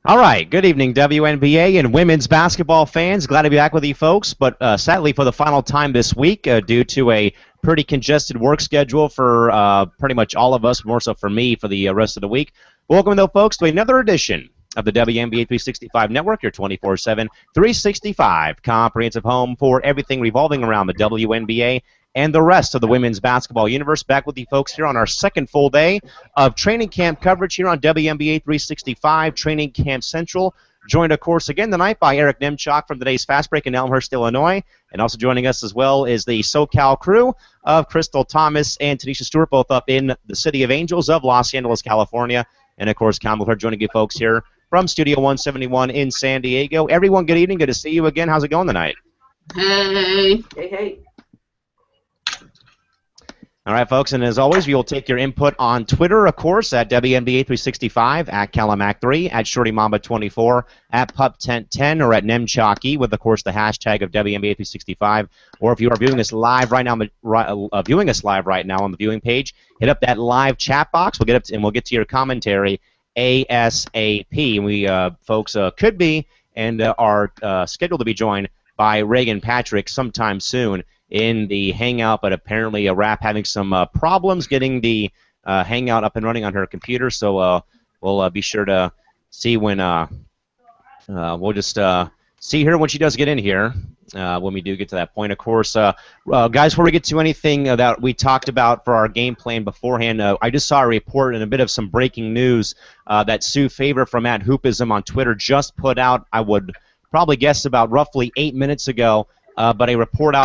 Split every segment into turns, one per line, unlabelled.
All right, good evening, WNBA and women's basketball fans. Glad to be back with you folks, but sadly for the final time this week, due to a pretty congested work schedule for pretty much all of us, more so for me for the rest of the week. Welcome, though, folks, to another edition of the WNBA 365 Network, your 24/7, 365 comprehensive home for everything revolving around the WNBA and the rest of the women's basketball universe. Back with you folks here on our second full day of training camp coverage here on WNBA 365 Training Camp Central. Joined, of course, again tonight by Eric Nemchok from today's Fast Break in Elmhurst, Illinois. And also joining us as well is the SoCal crew of Crystal Thomas and Tanisha Stewart, both up in the City of Angels of Los Angeles, California. And, of course, Campbell Hurd joining you folks here from Studio 171 in San Diego. Everyone, good evening. Good to see you again. How's it going tonight?
Hey. Hey, hey.
All right, folks, and as always, we will take your input on Twitter, of course, at WNBA365, at CalamaC3, at ShortyMamba24, at PupTent10, or at NemChalky, with, of course, the hashtag of WNBA365. Or if you are viewing us live right now, on the viewing page, hit up that live chat box. We'll get to your commentary ASAP. And we, folks, could be and are scheduled to be joined by Reagan Patrick sometime soon in the Hangout, but apparently Rap having some problems getting the Hangout up and running on her computer, so we'll be sure to see when we'll just see her when she does get in here, when we do get to that point. Of course, guys, before we get to anything that we talked about for our game plan beforehand, I just saw a report and a bit of some breaking news that Sue Favor from @Hoopism on Twitter just put out. I would probably guess about roughly 8 minutes ago. But a report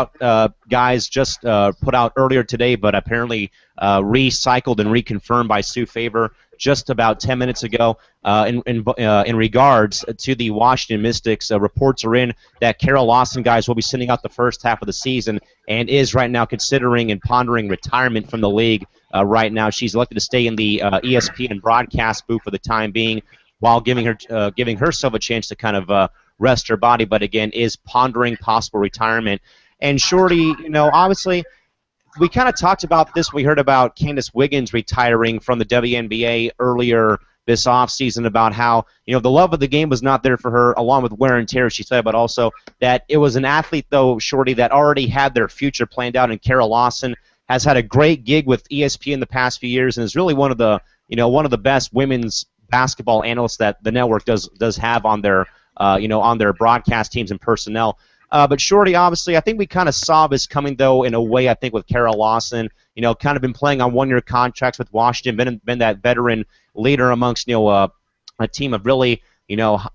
guys just put out earlier today, but apparently recycled and reconfirmed by Sue Favor just about 10 minutes ago in regards to the Washington Mystics. Reports are in that Carol Lawson, guys, will be sitting out the first half of the season and is right now considering and pondering retirement from the league right now. She's elected to stay in the ESPN broadcast booth for the time being while giving herself a chance to kind of rest her body, but again, is pondering possible retirement. And Shorty, obviously, we kind of talked about this. We heard about Candace Wiggins retiring from the WNBA earlier this offseason, about how, the love of the game was not there for her, along with wear and tear, she said, but also that it was an athlete, though, Shorty, that already had their future planned out, and Carol Lawson has had a great gig with ESPN the past few years and is really one of the best women's basketball analysts that the network does have on their on their broadcast teams and personnel. But Shorty, obviously, I think we kind of saw this coming, though, in a way, I think, with Carol Lawson, kind of been playing on one-year contracts with Washington, been that veteran leader amongst, a team of really,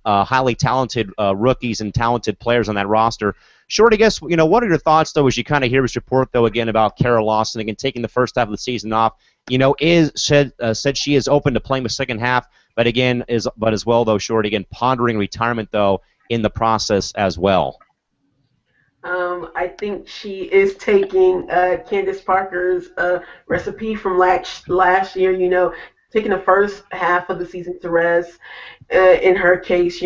highly talented rookies and talented players on that roster. Shorty, I guess, what are your thoughts, though, as you kind of hear this report, though, again, about Carol Lawson, again, taking the first half of the season off, said she is open to playing the second half, but again, as well, though, Shorty, again, pondering retirement, though, in the process as well.
I think she is taking Candace Parker's recipe from last year, taking the first half of the season to rest. In her case,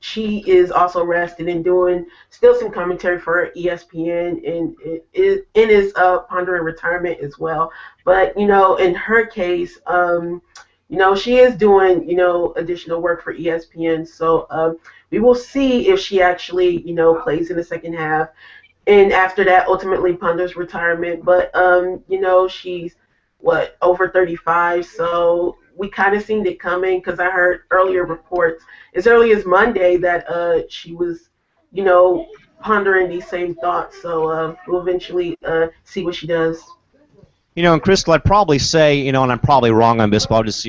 she is also resting and doing still some commentary for ESPN and is pondering retirement as well. But, in her case, she is doing, additional work for ESPN. So we will see if she actually, plays in the second half. And after that, ultimately ponders retirement. But, she's, over 35. So we kind of seen it coming because I heard earlier reports as early as Monday that she was, pondering these same thoughts. So we'll eventually see what she does.
And Crystal, I'd probably say, and I'm probably wrong on this, but I'll just,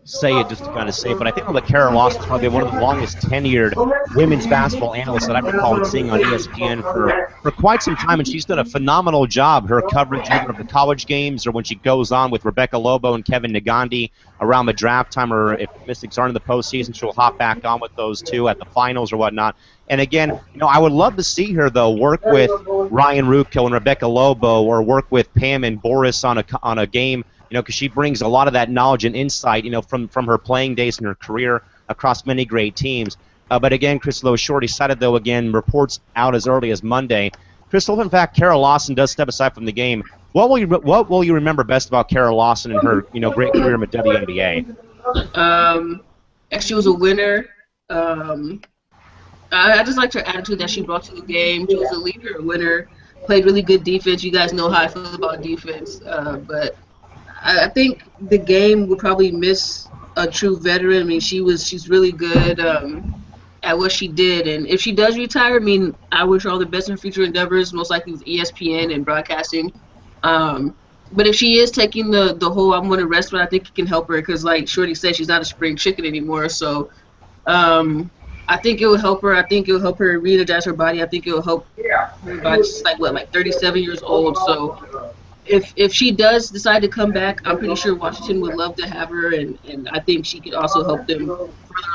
say it just to kind of say it, but I think that Carol Lawson is probably one of the longest tenured women's basketball analysts that I recall seeing on ESPN for quite some time, and she's done a phenomenal job. Her coverage either of the college games or when she goes on with Rebecca Lobo and Kevin Nagandi around the draft time, or if Mystics aren't in the postseason, she'll hop back on with those two at the finals or whatnot. And again, I would love to see her, though, work with Ryan Rucco and Rebecca Lobo, or work with Pam and Boris on a game, because she brings a lot of that knowledge and insight, from her playing days and her career across many great teams. But again, Crystal, Shorty cited, though, again, reports out as early as Monday. Crystal, in fact, Carol Lawson does step aside from the game. What will you remember best about Carol Lawson and her, great career in the WNBA?
and she was a winner. Um, I just liked her attitude that she brought to the game. She was a leader, a winner, played really good defense. You guys know how I feel about defense, but I think the game would probably miss a true veteran. I mean, she's really good at what she did, and if she does retire, I mean, I wish her all the best in her future endeavors, most likely with ESPN and broadcasting. Um, but if she is taking the whole I'm going to rest, but I think it can help her because, like Shorty said, she's not a spring chicken anymore. So um, I think it will help her. I think it will help her re-energize her body. I think it will help her body. She's like what, like 37 years old. So if she does decide to come back, I'm pretty sure Washington would love to have her, and I think she could also help them further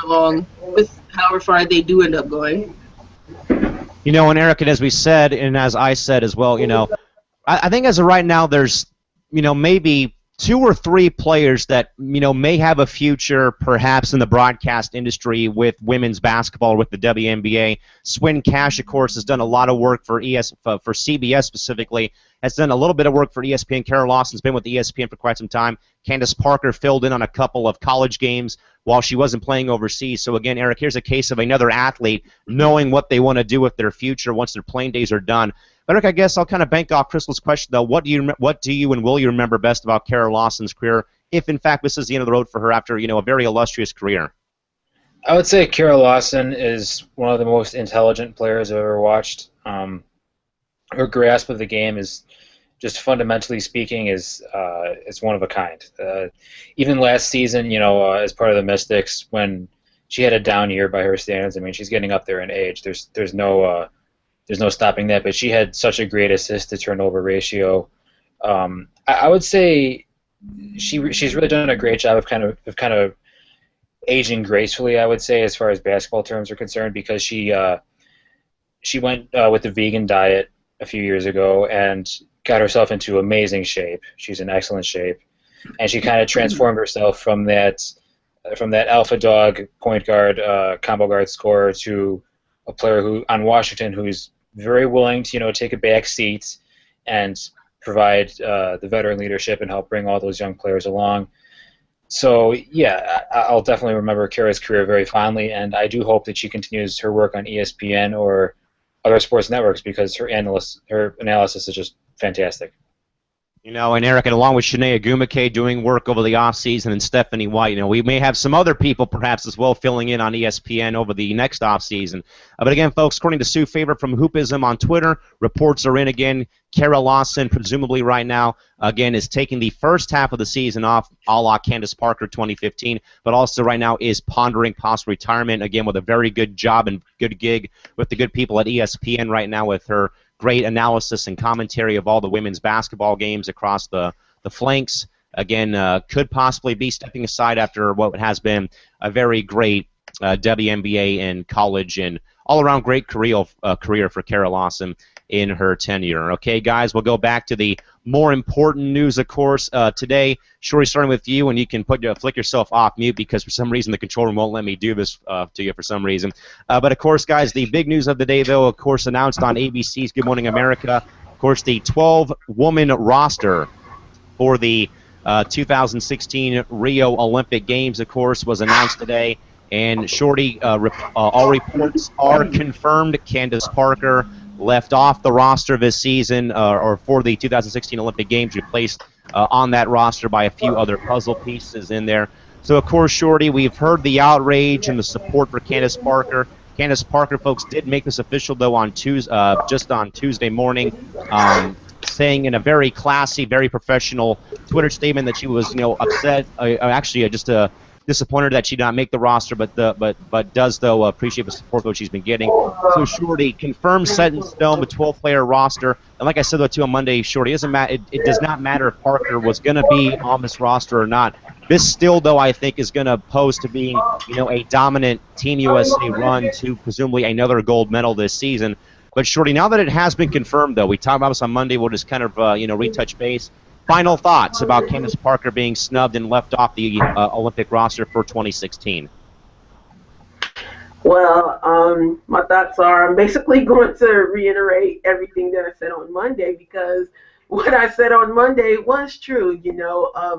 along with however far they do end up going.
And Eric, and as we said, and as I said as well, I think as of right now, there's, maybe two or three players that, may have a future perhaps in the broadcast industry with women's basketball, with the WNBA. Swin Cash, of course, has done a lot of work for for CBS specifically, has done a little bit of work for ESPN. Kara Lawson's been with ESPN for quite some time. Candace Parker filled in on a couple of college games while she wasn't playing overseas. So again, Eric, here's a case of another athlete knowing what they want to do with their future once their playing days are done. But Eric, I guess I'll kind of bank off Crystal's question though. What do you and will you remember best about Kara Lawson's career, if in fact this is the end of the road for her after a very illustrious career?
I would say Kara Lawson is one of the most intelligent players I've ever watched. Her grasp of the game is just fundamentally speaking is one of a kind. Even last season, as part of the Mystics, when she had a down year by her standards, I mean, she's getting up there in age. There's no stopping that. But she had such a great assist to turnover ratio. I would say she's really done a great job of kind of aging gracefully, I would say, as far as basketball terms are concerned, because she went with the vegan diet a few years ago and got herself into amazing shape. She's in excellent shape, and she kind of transformed herself from that alpha dog point guard, combo guard scorer to a player who on Washington who's very willing to take a back seat and provide the veteran leadership and help bring all those young players along. So yeah, I'll definitely remember Kara's career very fondly, and I do hope that she continues her work on ESPN or other sports networks because her analysis is just fantastic.
And Eric, and along with Shanae Agumake doing work over the offseason and Stephanie White, we may have some other people perhaps as well filling in on ESPN over the next offseason. But again, folks, according to Sue Favor from Hoopism on Twitter, reports are in again. Kara Lawson, presumably right now, again, is taking the first half of the season off, a la Candace Parker 2015, but also right now is pondering possible retirement, again, with a very good job and good gig with the good people at ESPN right now with her great analysis and commentary of all the women's basketball games across the flanks. Again, could possibly be stepping aside after what has been a very great WNBA and college and all-around great career for Kara Lawson in her tenure. Okay, guys, we'll go back to the more important news, of course, today. Shorty, starting with you, and you can flick yourself off mute because for some reason the control room won't let me do this to you for some reason. But, of course, guys, the big news of the day, though, of course, announced on ABC's Good Morning America, of course, the 12-woman roster for the 2016 Rio Olympic Games, of course, was announced today. And, Shorty, all reports are confirmed. Candace Parker left off the roster this season or for the 2016 Olympic Games, replaced on that roster by a few other puzzle pieces in there. So, of course, Shorty, we've heard the outrage and the support for Candace Parker. Candace Parker, folks, did make this official, though, on just on Tuesday morning, saying in a very classy, very professional Twitter statement that she was, upset, actually just disappointed that she did not make the roster, but does, though, appreciate the support that she's been getting. So, Shorty, confirmed, set in stone, the 12-player roster. And like I said, though, too, on Monday, Shorty, it does not matter if Parker was going to be on this roster or not. This still, though, I think is going to pose to being, a dominant Team USA run to presumably another gold medal this season. But, Shorty, now that it has been confirmed, though, we talked about this on Monday, we'll just kind of, retouch base. Final thoughts about Candace Parker being snubbed and left off the Olympic roster for 2016?
Well, my thoughts are I'm basically going to reiterate everything that I said on Monday because what I said on Monday was true.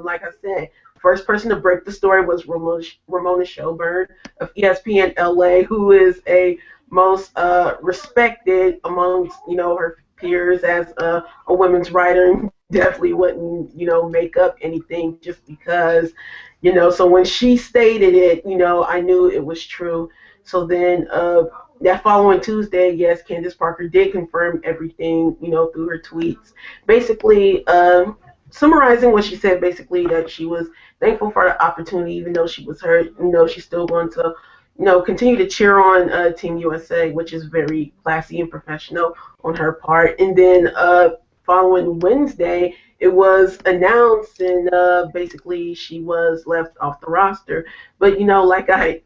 Like I said, first person to break the story was Ramona Shelburne of ESPN LA, who is a most respected amongst her peers as a women's writer, and definitely wouldn't make up anything just because so when she stated it, I knew it was true. So then that following Tuesday, yes, Candace Parker did confirm everything, through her tweets. Basically, summarizing what she said, basically that she was thankful for the opportunity, even though she was hurt. She's still going to, continue to cheer on Team USA, which is very classy and professional on her part. And then following Wednesday, it was announced, and basically she was left off the roster. But like I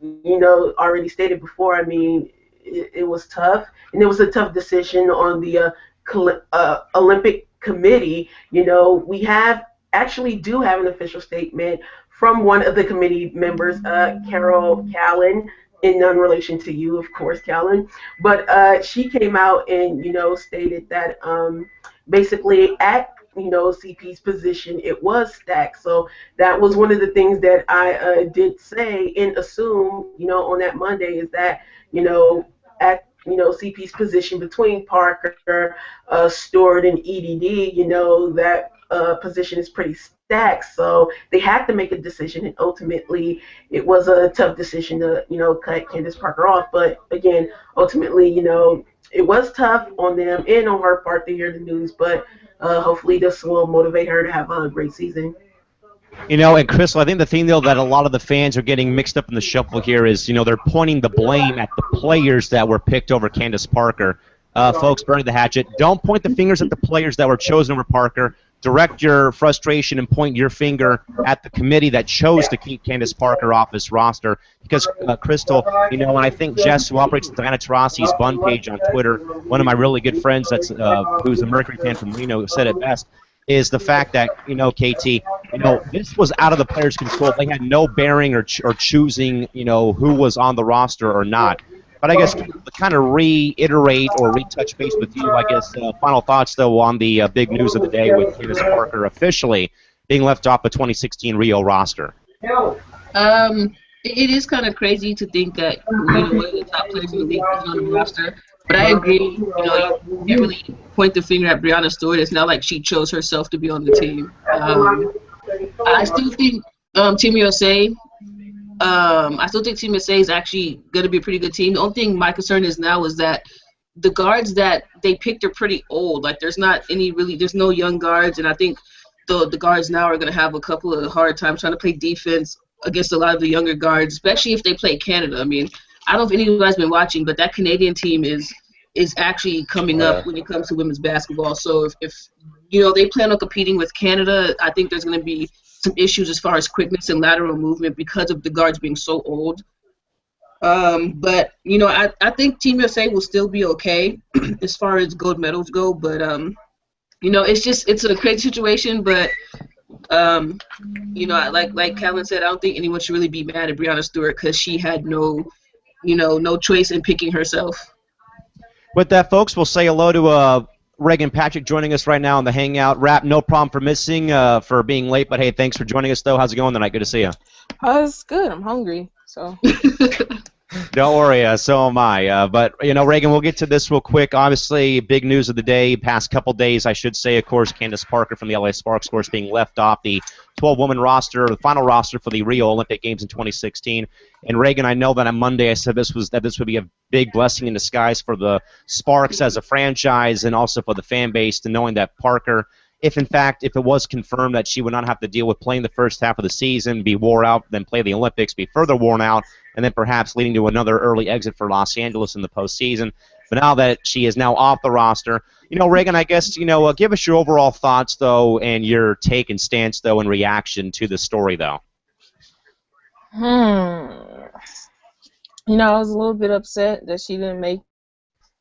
already stated before, I mean, it was tough, and it was a tough decision on the Olympic Committee. We actually do have an official statement from one of the committee members, Carol Callan, in non-relation to you, of course, Callan. But she came out and stated that basically at CP's position, it was stacked. So that was one of the things that I did say and assume, on that Monday, is that at CP's position between Parker, Stewart, and EDD, that position is pretty stacked. So they had to make a decision, and ultimately it was a tough decision to cut Candace Parker off. But again, ultimately, it was tough on them and on her part to hear the news, but hopefully this will motivate her to have a great season.
And Crystal, I think the thing, though, that a lot of the fans are getting mixed up in the shuffle here is, they're pointing the blame at the players that were picked over Candace Parker. Folks, bury the hatchet. Don't point the fingers at the players that were chosen over Parker. Direct your frustration and point your finger at the committee that chose to keep Candace Parker off this roster. Because, Crystal, and I think Jess, who operates Diana Taurasi's Bun page on Twitter, one of my really good friends who's a Mercury fan from Reno, said it best, is the fact that, KT, this was out of the players' control. They had no bearing or choosing, who was on the roster or not. But I guess to kind of reiterate or retouch base with you, I guess, final thoughts, though, on the big news of the day with Candace Parker officially being left off the 2016 Rio roster.
It is kind of crazy to think that one of the top players in the league is on the roster. But I agree, you can't really point the finger at Breonna Stewart. It's not like she chose herself to be on the team. I still think Team USA. I still think Team USA is actually going to be a pretty good team. The only thing my concern is now is that the guards that they picked are pretty old. Like there's no young guards, and I think the guards now are going to have a couple of hard times trying to play defense against a lot of the younger guards, especially if they play Canada. I mean, I don't know if any of you guys have been watching, but that Canadian team is actually coming up when it comes to women's basketball. So if they plan on competing with Canada, I think there's going to be some issues as far as quickness and lateral movement because of the guards being so old. But I think Team USA will still be okay as far as gold medals go. But it's a crazy situation. But like Callan said, I don't think anyone should really be mad at Breonna Stewart because she had no choice in picking herself.
With that, folks, we'll say hello to Reagan Patrick joining us right now on the Hangout. Rap, no problem for missing, for being late, but hey, thanks for joining us, though. How's it going tonight? Good to see you.
It's good. I'm hungry, so.
Don't worry, so am I. But, Reagan, we'll get to this real quick. Obviously, big news of the day, past couple days, I should say, of course, Candace Parker from the LA Sparks, of course, being left off the 12-woman roster, the final roster for the Rio Olympic Games in 2016. And, Reagan, I know that on Monday I said this would be a big blessing in disguise for the Sparks as a franchise and also for the fan base to knowing that Parker, if it was confirmed that she would not have to deal with playing the first half of the season, be wore out, then play the Olympics, be further worn out, and then perhaps leading to another early exit for Los Angeles in the postseason. But now that she is now off the roster, Reagan, I guess, give us your overall thoughts, though, and your take and stance, though, in reaction to the story, though.
I was a little bit upset that she didn't make.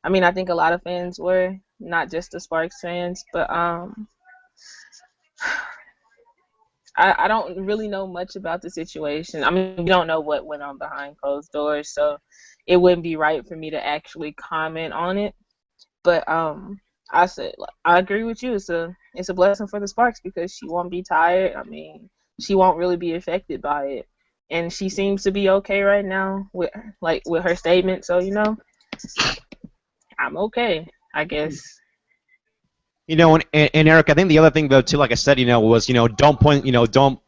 I mean, I think a lot of fans were, not just the Sparks fans, but I don't really know much about the situation. I mean, we don't know what went on behind closed doors, so it wouldn't be right for me to actually comment on it. But I agree with you. It's a blessing for the Sparks because she won't be tired. I mean, she won't really be affected by it. And she seems to be okay right now with her statement. So, I'm okay, I guess.
And Eric, I think the other thing though too, like I said, was don't point, don't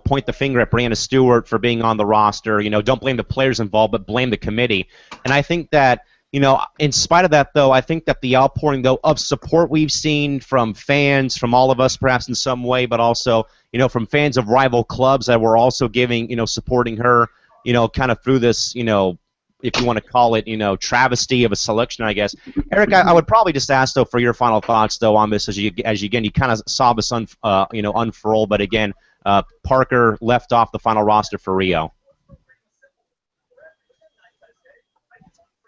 point the finger at Brianna Stewart for being on the roster. Don't blame the players involved, but blame the committee. And I think that in spite of that though, I think that the outpouring though of support we've seen from fans, from all of us perhaps in some way, but also from fans of rival clubs that were also giving, supporting her, kind of through this, if you want to call it, travesty of a selection, I guess. Eric, I would probably just ask though for your final thoughts though on this as you again you kind of saw this unfurl, but again, Parker left off the final roster for Rio.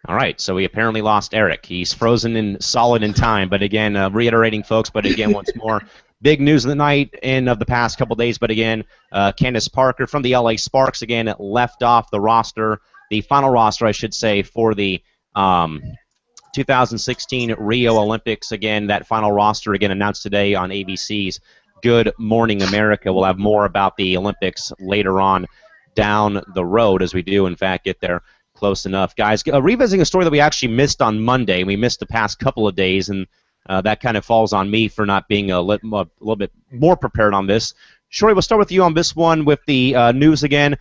All right, so we apparently lost Eric. He's frozen in solid in time, but again, reiterating, folks, but again, once more, big news of the night and of the past couple days, but again, Candace Parker from the LA Sparks, again, left off the roster, the final roster, I should say, for the 2016 Rio Olympics. Again, that final roster, again, announced today on ABC's Good Morning America. We'll have more about the Olympics later on down the road as we do, in fact, get there close enough. Guys, revisiting a story that we actually missed on Monday. We missed the past couple of days, and that kind of falls on me for not being a little bit more prepared on this. Shorty, we'll start with you on this one with the news again.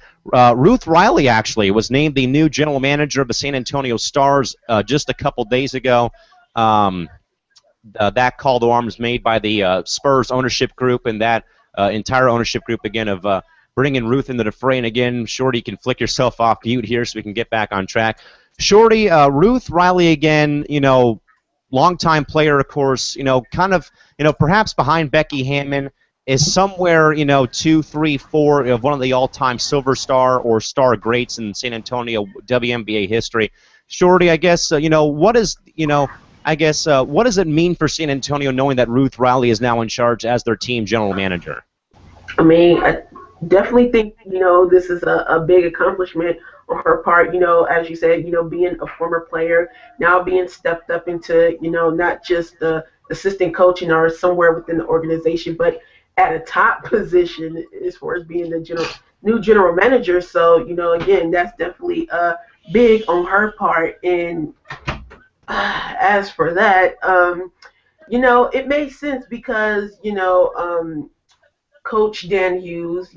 Ruth Riley actually was named the new general manager of the San Antonio Stars just a couple days ago. That call to arms made by the Spurs ownership group and that entire ownership group, again, of bringing Ruth into the fray. And again, Shorty, you can flick yourself off mute here so we can get back on track. Shorty, Ruth Riley again, longtime player, of course, kind of, perhaps behind Becky Hammon, is somewhere, 2, 3, 4 of one of the all-time silver star or star greats in San Antonio WNBA history. Shorty, I guess, what is, what does it mean for San Antonio knowing that Ruth Riley is now in charge as their team general manager?
I mean, I definitely think, this is a big accomplishment on her part, as you said, being a former player, now being stepped up into, not just the assistant coaching or somewhere within the organization, but at a top position as far as being the new general manager. So, again, that's definitely big on her part. And as for that, it makes sense because, Coach Dan Hughes,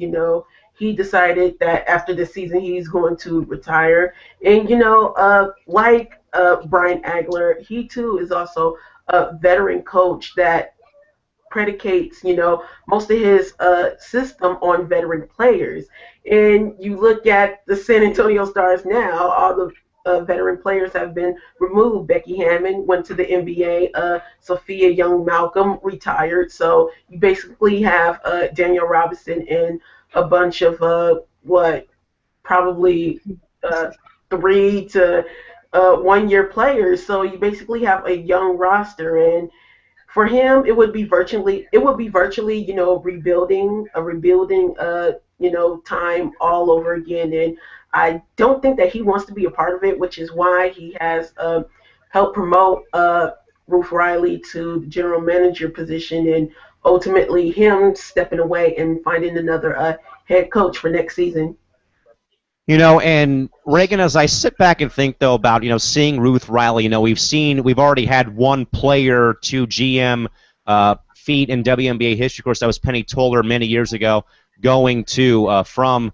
he decided that after the season he's going to retire. And, like Brian Agler, he too is also a veteran coach that predicates, most of his system on veteran players. And you look at the San Antonio Stars now, all the veteran players have been removed. Becky Hammon went to the NBA. Sophia Young-Malcolm retired. So you basically have Danielle Robinson and a bunch of probably 3 to 1 year players. So you basically have a young roster, and for him, it would be virtually, rebuilding time all over again. And I don't think that he wants to be a part of it, which is why he has helped promote Ruth Riley to the general manager position, and ultimately him stepping away and finding another head coach for next season.
And Reagan, as I sit back and think, though, about, seeing Ruth Riley, we've already had one player to GM feat in WNBA history. Of course, that was Penny Toller many years ago, going to from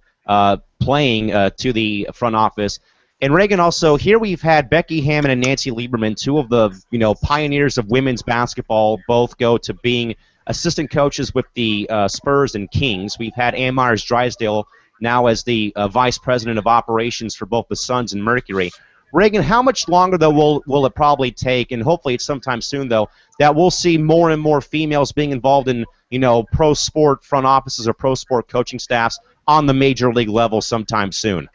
playing to the front office. And Reagan, also, here we've had Becky Hammon and Nancy Lieberman, two of the, pioneers of women's basketball, both go to being assistant coaches with the Spurs and Kings. We've had Ann Myers-Drysdale now as the vice president of operations for both the Suns and Mercury. Reagan, how much longer, though, will it probably take, and hopefully it's sometime soon, though, that we'll see more and more females being involved in, pro sport front offices or pro sport coaching staffs on the major league level sometime soon?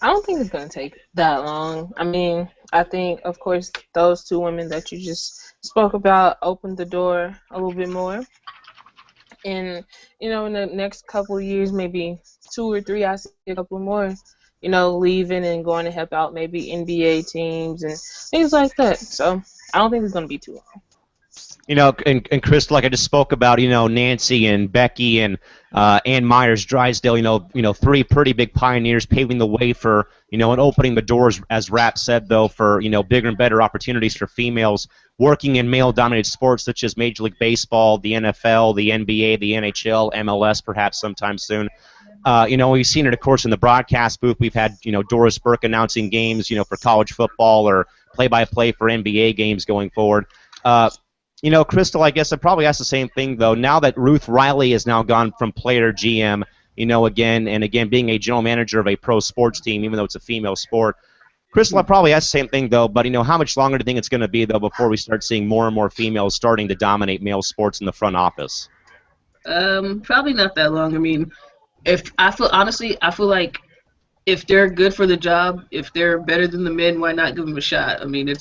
I don't think it's going to take that long. I mean, I think, of course, those two women that you just spoke about opened the door a little bit more. And, in the next couple of years, maybe 2 or 3, I see a couple more, leaving and going to help out maybe NBA teams and things like that. So I don't think it's going to be too long.
And Chris, like I just spoke about, Nancy and Becky and Ann Myers Drysdale, three pretty big pioneers paving the way for, and opening the doors, as Rapp said, though, for, bigger and better opportunities for females working in male-dominated sports such as Major League Baseball, the NFL, the NBA, the NHL, MLS, perhaps sometime soon. We've seen it, of course, in the broadcast booth. We've had, Doris Burke announcing games, for college football or play-by-play for NBA games going forward. Crystal, I guess I'd probably ask the same thing, though. Now that Ruth Riley has now gone from player GM, again, being a general manager of a pro sports team, even though it's a female sport. Crystal, I'd probably ask the same thing, though, but, how much longer do you think it's going to be, though, before we start seeing more and more females starting to dominate male sports in the front office?
Probably not that long. I mean, I feel like if they're good for the job, if they're better than the men, why not give them a shot? I mean,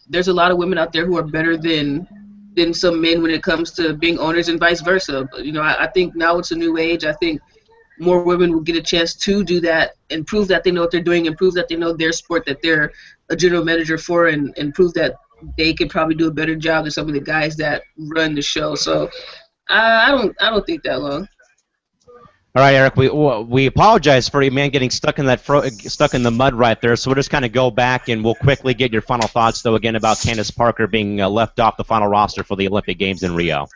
there's a lot of women out there who are better than some men when it comes to being owners and vice versa. But, I think now it's a new age. I think more women will get a chance to do that and prove that they know what they're doing and prove that they know their sport that they're a general manager for and prove that they could probably do a better job than some of the guys that run the show. So I don't think that long.
All right, Eric. We apologize for you, man, getting stuck in the mud right there. So we'll just kind of go back and we'll quickly get your final thoughts, though, again about Candace Parker being left off the final roster for the Olympic Games in Rio.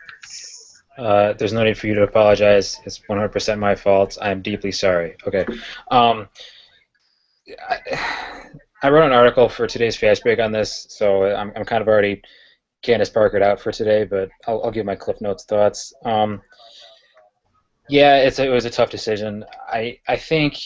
There's no need for you to apologize. It's 100% my fault. I'm deeply sorry. Okay. I wrote an article for today's Fast Break on this, so I'm kind of already Candace Parker'd out for today, but I'll give my Cliff Notes thoughts. Yeah, it was a tough decision. I think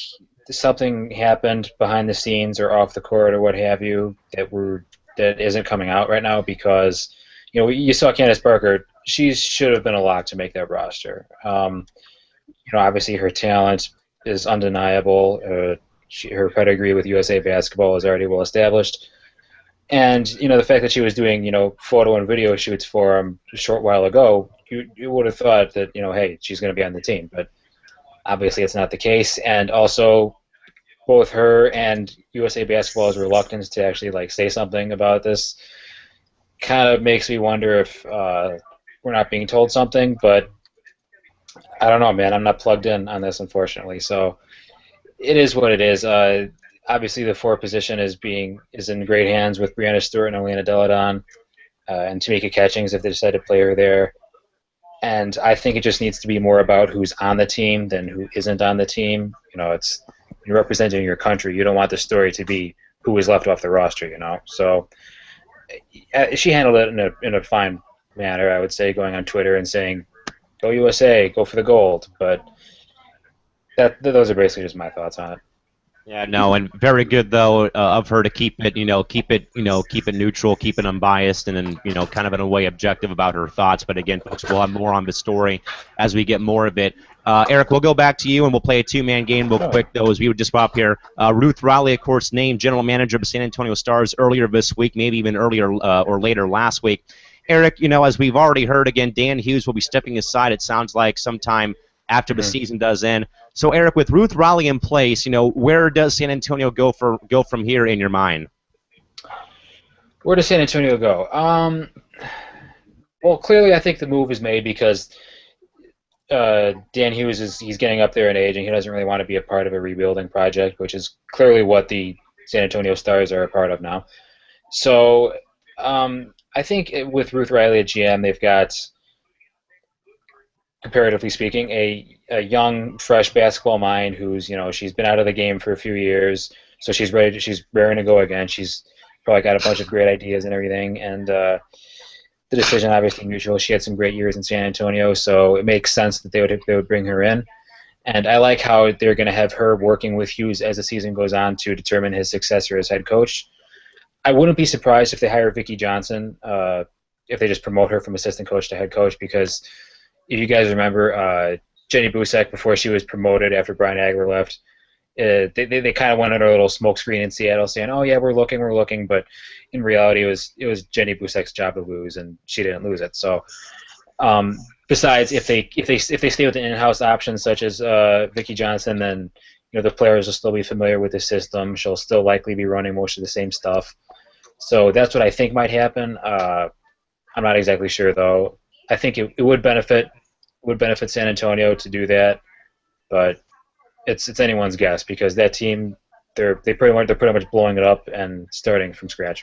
something happened behind the scenes or off the court or what have you that isn't coming out right now because you saw Candace Parker. She should have been a lock to make that roster. Obviously her talent is undeniable. Her pedigree with USA Basketball is already well established. And the fact that she was doing photo and video shoots for them a short while ago, you would have thought that hey, she's going to be on the team, but obviously it's not the case. And also, both her and USA Basketball's reluctance to actually say something about this kind of makes me wonder if we're not being told something. But I don't know, man. I'm not plugged in on this, unfortunately. So it is what it is. Obviously, the four position is in great hands with Breanna Stewart and Elena Deladon, and Tamika Catchings if they decide to play her there. And I think it just needs to be more about who's on the team than who isn't on the team. It's you're representing your country. You don't want the story to be who was left off the roster. So she handled it in a fine manner, I would say, going on Twitter and saying, "Go USA, go for the gold." But those are basically just my thoughts on it.
Yeah, no, and very good though of her to keep it neutral, keep it unbiased, and then kind of in a way objective about her thoughts. But again, folks, we'll have more on the story as we get more of it. Eric, we'll go back to you and we'll play a two-man game real quick though, as we would just pop here. Ruth Riley, of course, named general manager of the San Antonio Stars earlier this week, maybe even earlier or later last week. Eric, as we've already heard, again, Dan Hughes will be stepping aside. It sounds like sometime after the season does end. So, Eric, with Ruth Riley in place, where does San Antonio go from here in your mind?
Where does San Antonio go? Well, clearly I think the move is made because Dan Hughes he's getting up there in age and he doesn't really want to be a part of a rebuilding project, which is clearly what the San Antonio Stars are a part of now. So I think with Ruth Riley at GM, they've got, comparatively speaking, a young, fresh basketball mind who's, she's been out of the game for a few years, so she's raring to go again. She's probably got a bunch of great ideas and everything, and the decision obviously mutual. She had some great years in San Antonio, so it makes sense that they would bring her in. And I like how they're going to have her working with Hughes as the season goes on to determine his successor as head coach. I wouldn't be surprised if they hire Vicki Johnson, if they just promote her from assistant coach to head coach, because if you guys remember, Jenny Busek, before she was promoted after Brian Agler left, they kind of went under a little smokescreen in Seattle saying, "Oh yeah, we're looking," but in reality, it was Jenny Busek's job to lose, and she didn't lose it. So, besides, if they stay with the in-house options such as Vicki Johnson, then the players will still be familiar with the system. She'll still likely be running most of the same stuff. So that's what I think might happen. I'm not exactly sure though. I think it would benefit San Antonio to do that, but it's anyone's guess because that team they're pretty much blowing it up and starting from scratch.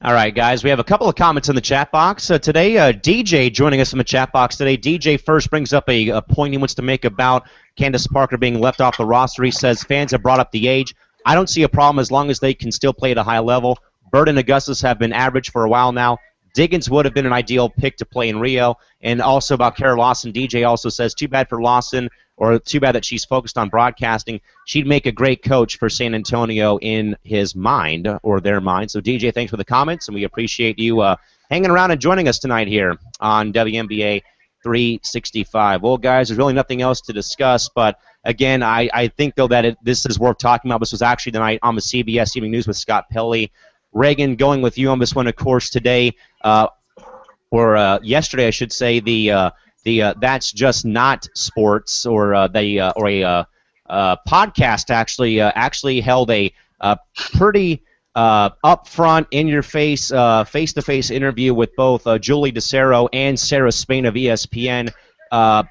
All right, guys, we have a couple of comments in the chat box today. DJ joining us in the chat box today. DJ first brings up a point he wants to make about Candace Parker being left off the roster. He says fans have brought up the age. I don't see a problem as long as they can still play at a high level. Bird and Augustus have been average for a while now. Diggins would have been an ideal pick to play in Rio. And also about Kara Lawson, DJ also says, too bad for Lawson, or too bad that she's focused on broadcasting. She'd make a great coach for San Antonio in his mind, or their mind. So, DJ, thanks for the comments, and we appreciate you hanging around and joining us tonight here on WNBA 365. Well, guys, there's really nothing else to discuss, but again, I think, though, that this is worth talking about. This was actually tonight on the CBS Evening News with Scott Pelley. Reagan, going with you on this one, of course, today, or yesterday, I should say, the That's Just Not Sports, or a podcast actually held a pretty upfront, in-your-face, face-to-face interview with both Julie DeCero and Sarah Spain of ESPN, and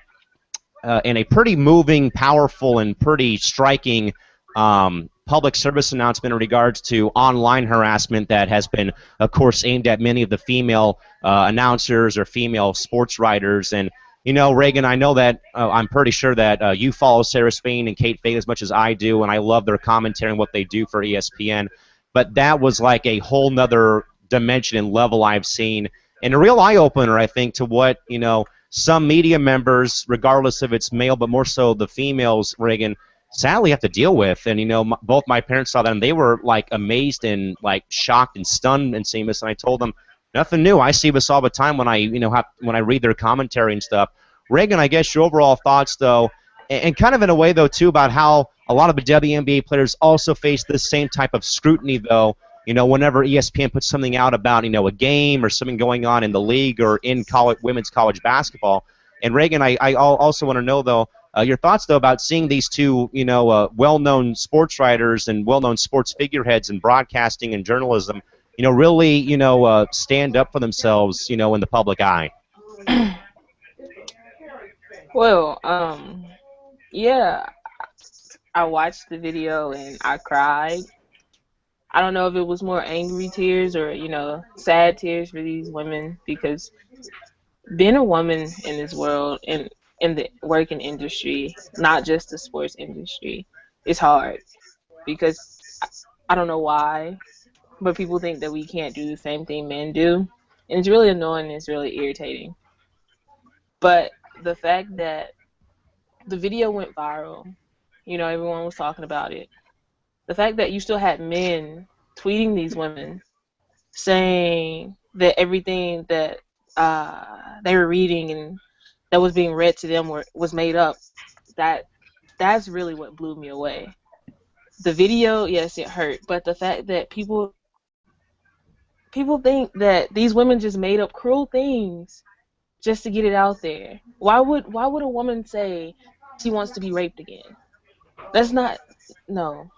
a pretty moving, powerful, and pretty striking public service announcement in regards to online harassment that has been, of course, aimed at many of the female announcers or female sports writers. And, you know, Reagan, I know that I'm pretty sure that you follow Sarah Spain and Kate Fate as much as I do, and I love their commentary and what they do for ESPN. But that was like a whole nother dimension and level I've seen, and a real eye-opener, I think, to what, you know, some media members, regardless if it's male, but more so the females, Reagan, sadly have to deal with. And, you know, both my parents saw that, and they were, like, amazed and, like, shocked and stunned and seeing this. And I told them, nothing new. I see this all the time when I, you know, when I read their commentary and stuff. Reagan, I guess your overall thoughts, though, and kind of in a way, though, too, about how a lot of the WNBA players also face this same type of scrutiny, though, you know, whenever ESPN puts something out about, you know, a game or something going on in the league or in women's college basketball. And, Reagan, I also want to know, though, your thoughts, though, about seeing these two, you know, well-known sports writers and well-known sports figureheads in broadcasting and journalism, you know, really, you know, stand up for themselves, you know, in the public eye.
Well, yeah, I watched the video and I cried. I don't know if it was more angry tears or, you know, sad tears for these women, because being a woman in this world and in the working industry, not just the sports industry, is hard, because I don't know why, but people think that we can't do the same thing men do, and it's really annoying and it's really irritating. But the fact that the video went viral, you know, everyone was talking about it. The fact that you still had men tweeting these women saying that everything that they were reading and that was being read to them was made up, that's really what blew me away. The video, yes, it hurt, but the fact that people think that these women just made up cruel things just to get it out there. Why would a woman say she wants to be raped again? That's not, no.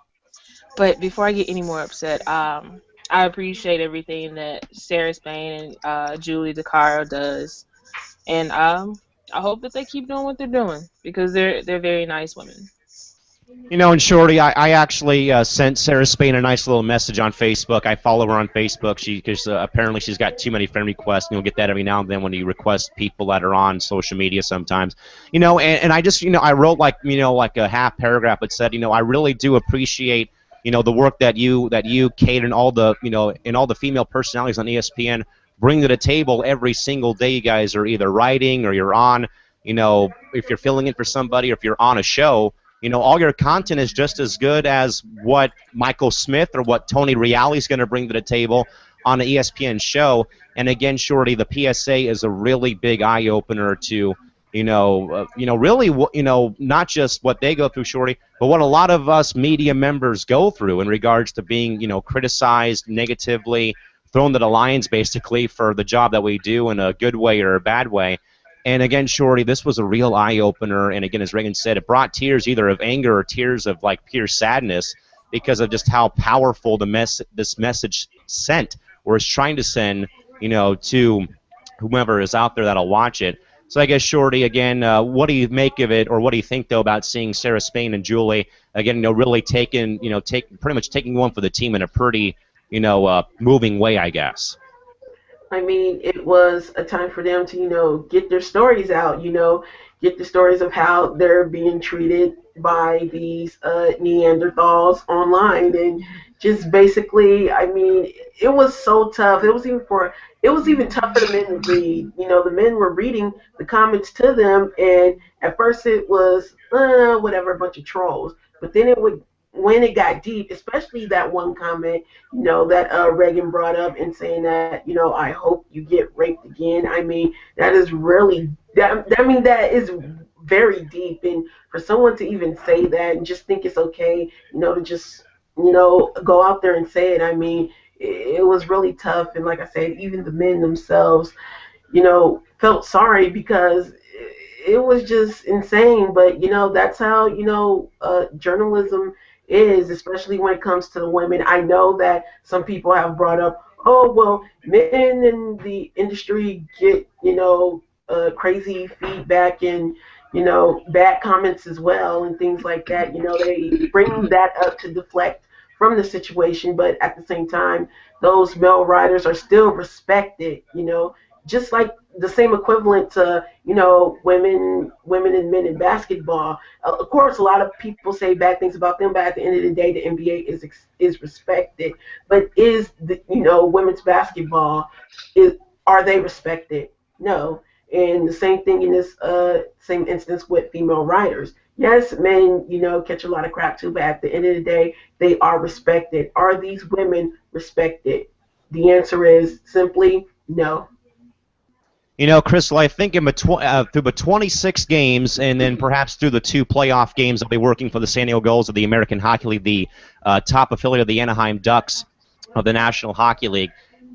But before I get any more upset, I appreciate everything that Sarah Spain and Julie DeCaro does, and I hope that they keep doing what they're doing, because they're very nice women.
You know, and Shorty, I actually sent Sarah Spain a nice little message on Facebook. I follow her on Facebook because apparently she's got too many friend requests, and you'll get that every now and then when you request people that are on social media sometimes. You know, and I just, you know, I wrote like a half paragraph that said, you know, I really do appreciate, you know, the work that you, Kate, and all the, you know, and all the female personalities on ESPN bring to the table every single day. You guys are either writing or you're on, you know, if you're filling in for somebody or if you're on a show. You know, all your content is just as good as what Michael Smith or what Tony Reale is going to bring to the table on an ESPN show. And again, Shorty, the PSA is a really big eye-opener to, really, not just what they go through, Shorty, but what a lot of us media members go through in regards to being, you know, criticized negatively, thrown to the lions, basically, for the job that we do in a good way or a bad way. And again, Shorty, this was a real eye-opener, and again, as Reagan said, it brought tears either of anger or tears of, like, pure sadness because of just how powerful this message sent, or is trying to send to whomever is out there that'll watch it. So I guess, Shorty, again, what do you make of it, or what do you think, though, about seeing Sarah Spain and Julie, again, really pretty much taking one for the team in a pretty, moving way, I guess?
I mean, it was a time for them to, get their stories out, get the stories of how they're being treated by these Neanderthals online. And just basically, I mean, it was so tough. It was even tough for the men to read. The men were reading the comments to them, and at first it was, whatever, a bunch of trolls. But then when it got deep, especially that one comment, that Reagan brought up and saying that, I hope you get raped again. I mean, that is really that is very deep, and for someone to even say that and just think it's okay, to just go out there and say it. I mean, it was really tough, and like I said, even the men themselves, felt sorry because it was just insane. But that's how journalism is, especially when it comes to the women. I know that some people have brought up, oh well, men in the industry get crazy feedback and bad comments as well and things like that. They bring that up to deflect from the situation, but at the same time, those male writers are still respected. Just like the same equivalent to women and men in basketball. Of course, a lot of people say bad things about them, but at the end of the day, the NBA is respected. But is the women's basketball, are they respected? No. And the same thing in this same instance with female writers. Yes, men, catch a lot of crap too, but at the end of the day, they are respected. Are these women respected? The answer is simply no.
Crystal, I think through the 26 games and then perhaps through the 2 playoff games, I'll be working for the San Diego Gulls of the American Hockey League, the top affiliate of the Anaheim Ducks of the National Hockey League.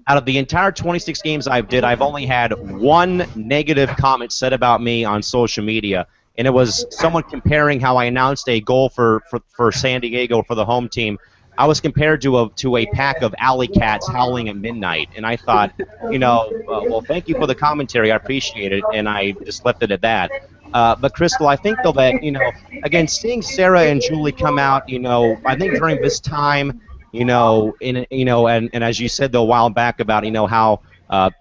Out of the entire 26 games I've only had one negative comment said about me on social media, and it was someone comparing how I announced a goal for San Diego for the home team. I was compared to a pack of alley cats howling at midnight, and I thought, well, thank you for the commentary, I appreciate it, and I just left it at that. But Crystal, I think though that again, seeing Sarah and Julie come out, I think during this time, and as you said though a while back about how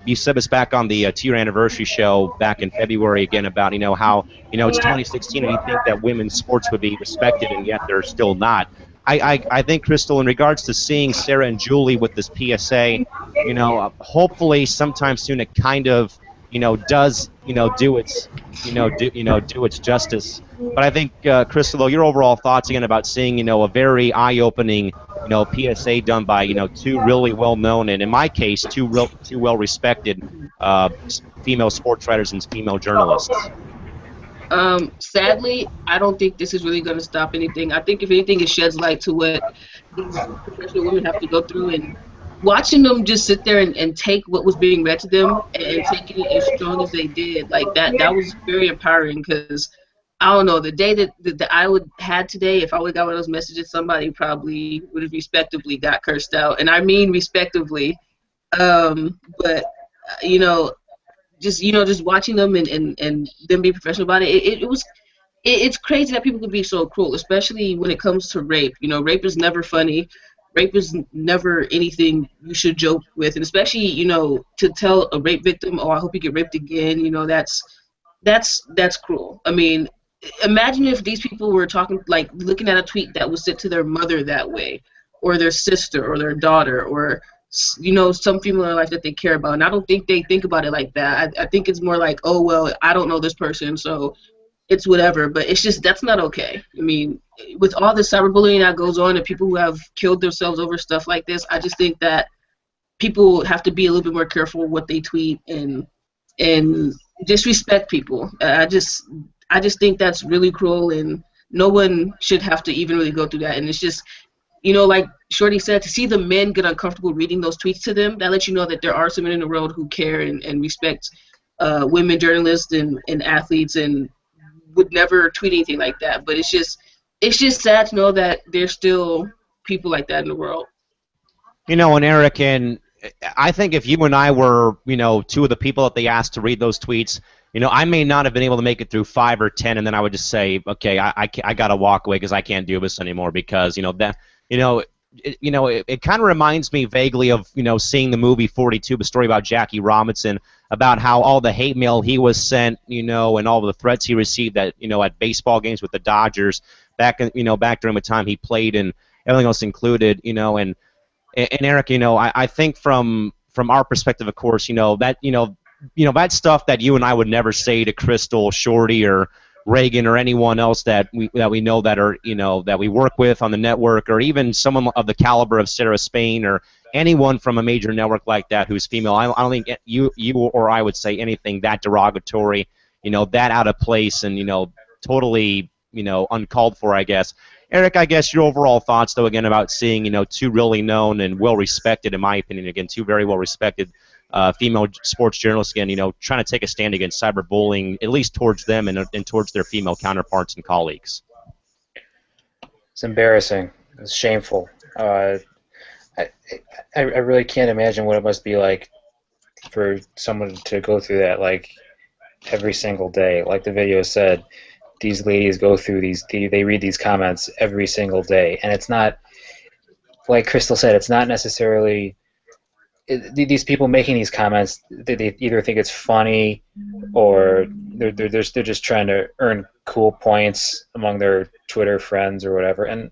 you said this back on the 2-year anniversary show back in February again about how it's 2016 and you think that women's sports would be respected and yet they're still not. I think, Crystal, in regards to seeing Sarah and Julie with this PSA, hopefully sometime soon it kind of, does, do its, do its justice. But I think, Crystal, though, your overall thoughts again about seeing, a very eye-opening, PSA done by, 2 really well-known and, in my case, 2 well-respected female sports writers and female journalists.
Sadly, I don't think this is really going to stop anything. I think if anything, it sheds light to what these professional women have to go through, and watching them just sit there and take what was being read to them and taking it as strong as they did, like that was very empowering. Because I don't know, the day that I would had today, if I would have got one of those messages, somebody probably would have respectively got cursed out, and I mean respectively. But just watching them and them be professional about it, it's crazy that people could be so cruel, especially when it comes to rape. Rape is never funny. Rape is never anything you should joke with, and especially to tell a rape victim, "Oh, I hope you get raped again." That's cruel. I mean, imagine if these people were looking at a tweet that was sent to their mother that way, or their sister, or their daughter, or some female in their life that they care about. And I don't think they think about it like that. I think it's more like, oh, well, I don't know this person, so it's whatever. But it's just, that's not okay. I mean, with all the cyberbullying that goes on and people who have killed themselves over stuff like this, I just think that people have to be a little bit more careful what they tweet and disrespect people. I just think that's really cruel, and no one should have to even really go through that. And it's just, like Shorty said, to see the men get uncomfortable reading those tweets to them, that lets you know that there are some men in the world who care and respect women journalists and athletes and would never tweet anything like that. But it's just sad to know that there's still people like that in the world.
And Eric, and I think if you and I were, two of the people that they asked to read those tweets, I may not have been able to make it through 5 or 10, and then I would just say, okay, I got to walk away because I can't do this anymore because, it kind of reminds me vaguely of, seeing the movie 42, the story about Jackie Robinson, about how all the hate mail he was sent, and all the threats he received at, at baseball games with the Dodgers back during the time he played and everything else included, and Eric, I think from our perspective, of course, that stuff that you and I would never say to Crystal, Shorty, or Reagan, or anyone else that we know that are that we work with on the network, or even someone of the caliber of Sarah Spain, or anyone from a major network like that who's female. I don't think you or I would say anything that derogatory, that out of place, and totally uncalled for, I guess. Eric, I guess your overall thoughts, though, again, about seeing, two really known and well-respected, in my opinion, again, two very well-respected female sports journalists, again, trying to take a stand against cyberbullying, at least towards them and towards their female counterparts and colleagues.
It's embarrassing. It's shameful. I really can't imagine what it must be like for someone to go through that, like, every single day. Like the video said, these ladies go through they read these comments every single day, and it's not, like Crystal said, it's not necessarily these people making these comments. They either think it's funny, or they're just trying to earn cool points among their Twitter friends or whatever, and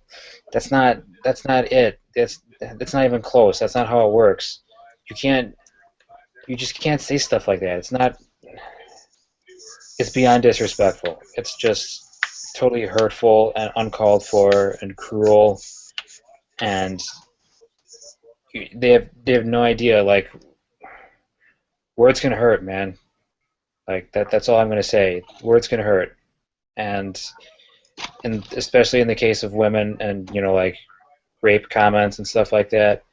that's not it. That's not even close. That's not how it works. You just can't say stuff like that. It's beyond disrespectful. It's just totally hurtful and uncalled for and cruel, and they have no idea. Like, words can hurt, man. Like that's all I'm gonna say. Words can hurt, and especially in the case of women and like rape comments and stuff like that,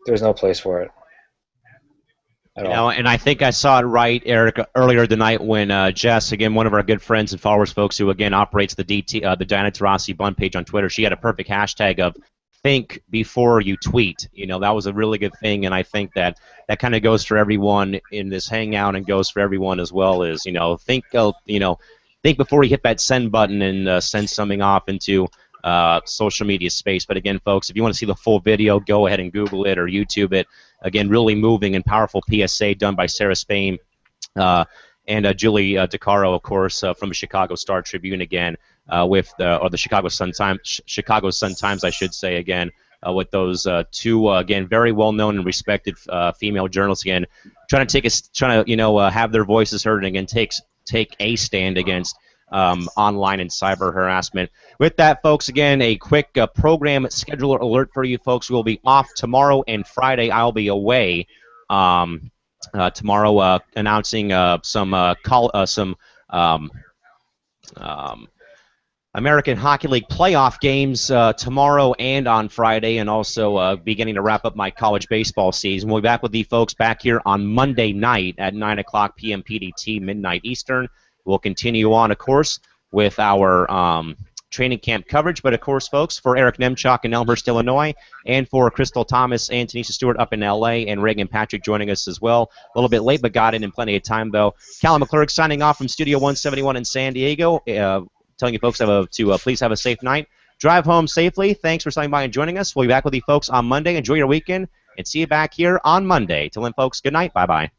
there's no place for it.
And I think I saw it right, Eric, earlier tonight when Jess, again, one of our good friends and followers, folks who again operates the the Diana Taurasi Bun page on Twitter, she had a perfect hashtag of "think before you tweet." That was a really good thing, and I think that kind of goes for everyone in this hangout, and goes for everyone as well. Is think before you hit that send button and send something off into social media space. But again, folks, if you want to see the full video, go ahead and Google it or YouTube it. Again, really moving and powerful PSA done by Sarah Spain and Julie DeCaro, of course, from the Chicago Star Tribune again, or the Chicago Sun Times, I should say, again, with those two again very well known and respected female journalists, again trying to have their voices heard, and again take a stand against online and cyber harassment. With that, folks, again, a quick program scheduler alert for you folks. We'll be off tomorrow and Friday. I'll be away tomorrow, announcing some American Hockey League playoff games tomorrow and on Friday, and also beginning to wrap up my college baseball season. We'll be back with you folks back here on Monday night at 9 o'clock p.m. PDT, midnight Eastern. We'll continue on, of course, with our training camp coverage. But, of course, folks, for Eric Nemchuk in Elmhurst, Illinois, and for Crystal Thomas and Tanisha Stewart up in L.A., and Reagan Patrick joining us as well. A little bit late, but got in plenty of time, though. Callum McClurg signing off from Studio 171 in San Diego, telling you folks to please have a safe night. Drive home safely. Thanks for stopping by and joining us. We'll be back with you folks on Monday. Enjoy your weekend, and see you back here on Monday. Till then, folks, good night. Bye-bye.